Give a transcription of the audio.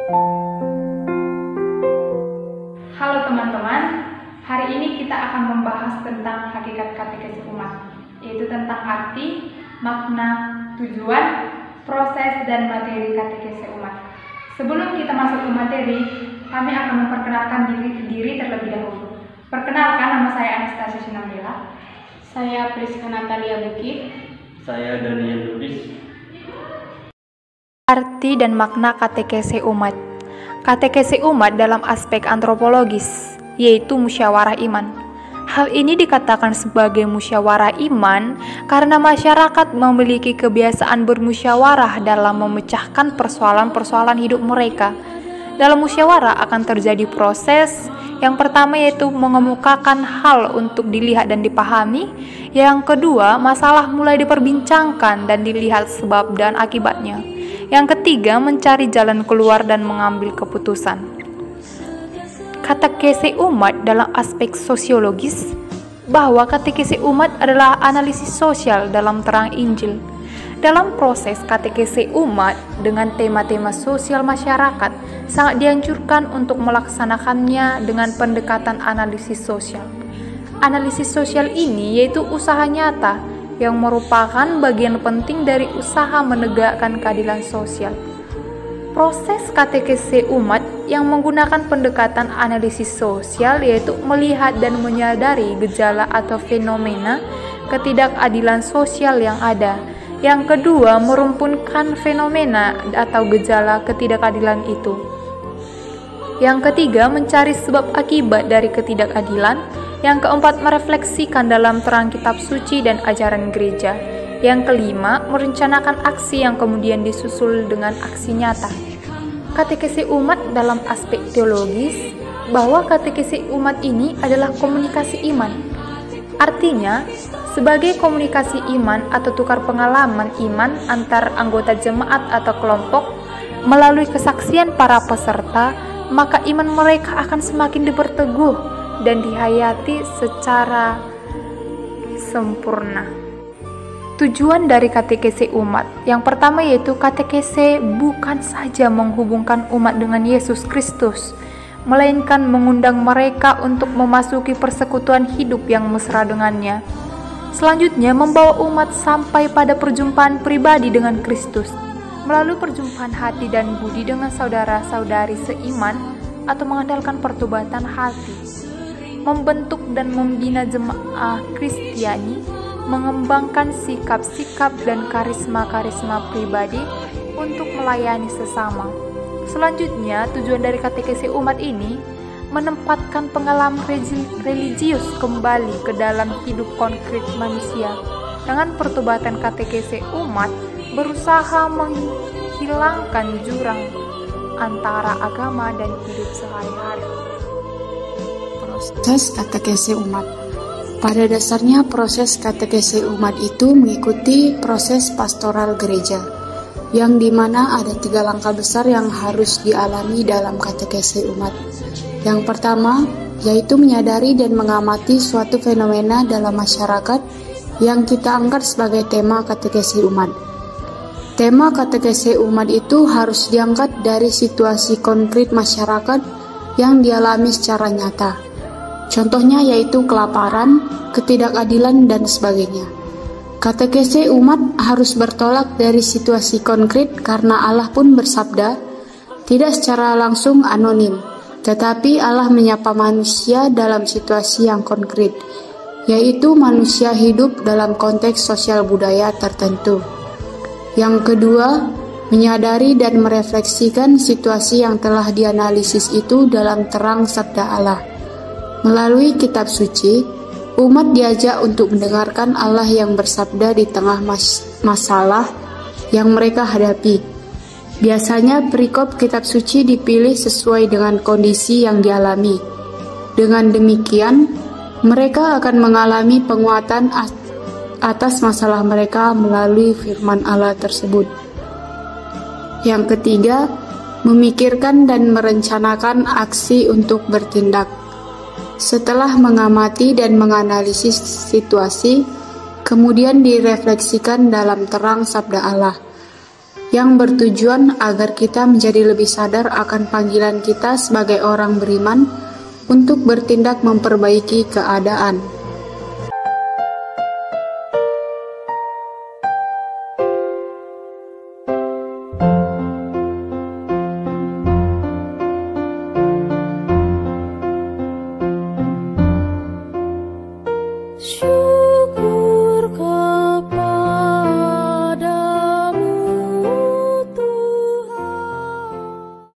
Halo teman-teman, hari ini kita akan membahas tentang hakikat katekesi umat, yaitu tentang arti, makna, tujuan, proses, dan materi katekesi umat. Sebelum kita masuk ke materi, kami akan memperkenalkan diri terlebih dahulu. Perkenalkan, nama saya Anastasia Sinambela. Saya Priska Natalia Bukit. Saya Daniel Lubis. Arti dan makna katekesi umat. Katekesi umat dalam aspek antropologis, yaitu musyawarah iman. Hal ini dikatakan sebagai musyawarah iman karena masyarakat memiliki kebiasaan bermusyawarah dalam memecahkan persoalan-persoalan hidup mereka. Dalam musyawarah akan terjadi proses. Yang pertama yaitu mengemukakan hal untuk dilihat dan dipahami. Yang kedua, masalah mulai diperbincangkan dan dilihat sebab dan akibatnya. Yang ketiga, mencari jalan keluar dan mengambil keputusan. Katekesi umat dalam aspek sosiologis, bahwa katekesi umat adalah analisis sosial dalam terang Injil. Dalam proses katekesi umat dengan tema-tema sosial masyarakat, sangat dianjurkan untuk melaksanakannya dengan pendekatan analisis sosial. Analisis sosial ini yaitu usaha nyata yang merupakan bagian penting dari usaha menegakkan keadilan sosial. Proses katekesi umat yang menggunakan pendekatan analisis sosial yaitu melihat dan menyadari gejala atau fenomena ketidakadilan sosial yang ada. Yang kedua, merumpunkan fenomena atau gejala ketidakadilan itu. Yang ketiga, mencari sebab akibat dari ketidakadilan. Yang keempat, merefleksikan dalam terang kitab suci dan ajaran gereja. Yang kelima, merencanakan aksi yang kemudian disusul dengan aksi nyata. Katekesi umat dalam aspek teologis, bahwa katekesi umat ini adalah komunikasi iman. Artinya, sebagai komunikasi iman atau tukar pengalaman iman antar anggota jemaat atau kelompok melalui kesaksian para peserta, maka iman mereka akan semakin diperteguh dan dihayati secara sempurna. Tujuan dari katekesi umat yang pertama yaitu katekesi bukan saja menghubungkan umat dengan Yesus Kristus, melainkan mengundang mereka untuk memasuki persekutuan hidup yang mesra dengannya. Selanjutnya, membawa umat sampai pada perjumpaan pribadi dengan Kristus, melalui perjumpaan hati dan budi dengan saudara-saudari seiman atau mengandalkan pertobatan hati, membentuk dan membina jemaah Kristiani, mengembangkan sikap-sikap dan karisma-karisma pribadi untuk melayani sesama. Selanjutnya, tujuan dari katekesi umat ini menempatkan pengalaman religius kembali ke dalam hidup konkret manusia. Dengan pertobatan katekesi umat berusaha menghilangkan jurang antara agama dan hidup sehari-hari. Proses katekesi umat. Pada dasarnya proses katekesi umat itu mengikuti proses pastoral gereja, yang dimana ada 3 langkah besar yang harus dialami dalam katekesi umat. Yang pertama, yaitu menyadari dan mengamati suatu fenomena dalam masyarakat yang kita angkat sebagai tema katekesi umat. Tema katekesi umat itu harus diangkat dari situasi konkret masyarakat yang dialami secara nyata. Contohnya yaitu kelaparan, ketidakadilan, dan sebagainya. Katekesi umat harus bertolak dari situasi konkret karena Allah pun bersabda, tidak secara langsung anonim, tetapi Allah menyapa manusia dalam situasi yang konkret, yaitu manusia hidup dalam konteks sosial budaya tertentu. Yang kedua, menyadari dan merefleksikan situasi yang telah dianalisis itu dalam terang sabda Allah. Melalui kitab suci, umat diajak untuk mendengarkan Allah yang bersabda di tengah masalah yang mereka hadapi. Biasanya perikop kitab suci dipilih sesuai dengan kondisi yang dialami. Dengan demikian, mereka akan mengalami penguatan atas masalah mereka melalui firman Allah tersebut. Yang ketiga, memikirkan dan merencanakan aksi untuk bertindak. Setelah mengamati dan menganalisis situasi, kemudian direfleksikan dalam terang sabda Allah. yang bertujuan agar kita menjadi lebih sadar akan panggilan kita sebagai orang beriman untuk bertindak memperbaiki keadaan.